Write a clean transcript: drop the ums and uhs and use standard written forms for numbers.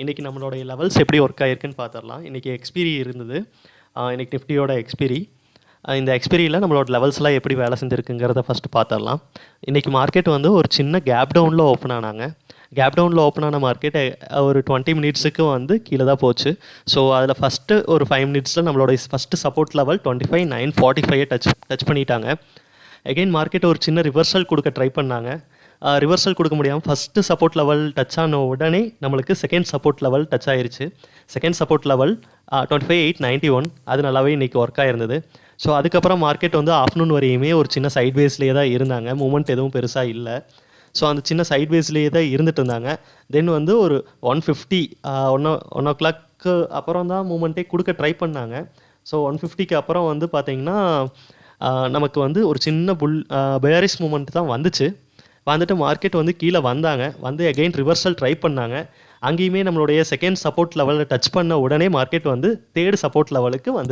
இன்றைக்கி நம்மளுடைய லெவல்ஸ் எப்படி ஒர்க் ஆகிருக்குன்னு பார்த்துடலாம். இன்றைக்கி எக்ஸ்பீரி இருந்தது. இன்றைக்கி நிஃப்டியோட எக்ஸ்பீரி. இந்த எக்ஸ்பீரியில் நம்மளோட லெவல்ஸ்லாம் எப்படி வேலை செஞ்சுருக்குங்கிறத ஃபஸ்ட்டு பார்த்துடலாம். இன்றைக்கி மார்க்கெட் வந்து ஒரு சின்ன கேப் டவுனில் ஓப்பன் ஆனாங்க. கேப் டவுனில் ஓப்பன் ஆன மார்க்கெட் ஒரு 20 மினிட்ஸுக்கு வந்து கீழே தான் போச்சு. ஸோ அதில் ஃபஸ்ட்டு ஒரு 5 மினிட்ஸில் நம்மளோட ஃபஸ்ட்டு சப்போர்ட் லெவல் 25,945 டச் பண்ணிட்டாங்க. எகெயின் மார்க்கெட் ஒரு சின்ன ரிவர்சல் கொடுக்க ட்ரை பண்ணாங்க. ரிவர்சல் கொடுக்க முடியாமல் ஃபஸ்ட்டு சப்போர்ட் லெவல் டச் ஆன உடனே நம்மளுக்கு செகண்ட் சப்போர்ட் லெவல் டச் ஆயிருச்சு. செகண்ட் சப்போர்ட் லெவல் 25,891 அது நல்லாவே இன்றைக்கி ஒர்க் ஆகிருந்தது. ஸோ அதுக்கப்புறம் மார்க்கெட் வந்து ஆஃப்டர்நூன் வரையுமே ஒரு சின்ன சைட்வேஸ்லேயே தான் இருந்தாங்க. மூமெண்ட் எதுவும் பெருசாக இல்லை. ஸோ அந்த சின்ன சைட்வேஸ்லேயே தான் இருந்துட்டு இருந்தாங்க. தென் வந்து ஒரு 150 ஒன் ஓ கிளாக்கு அப்புறம் தான் மூமெண்ட்டே கொடுக்க ட்ரை பண்ணாங்க. ஸோ 150க்கு அப்புறம் வந்து பார்த்திங்கன்னா நமக்கு வந்து ஒரு சின்ன பேரிஷ் மூமெண்ட் தான் வந்துட்டு மார்க்கெட் வந்து கீழே வந்து எகெயின் ரிவர்சல் ட்ரை பண்ணாங்க. அங்கேயுமே நம்மளுடைய செகண்ட் சப்போர்ட் லெவலில் டச் பண்ண உடனே மார்க்கெட் வந்து தேர்ட் சப்போர்ட் லெவலுக்கு வந்து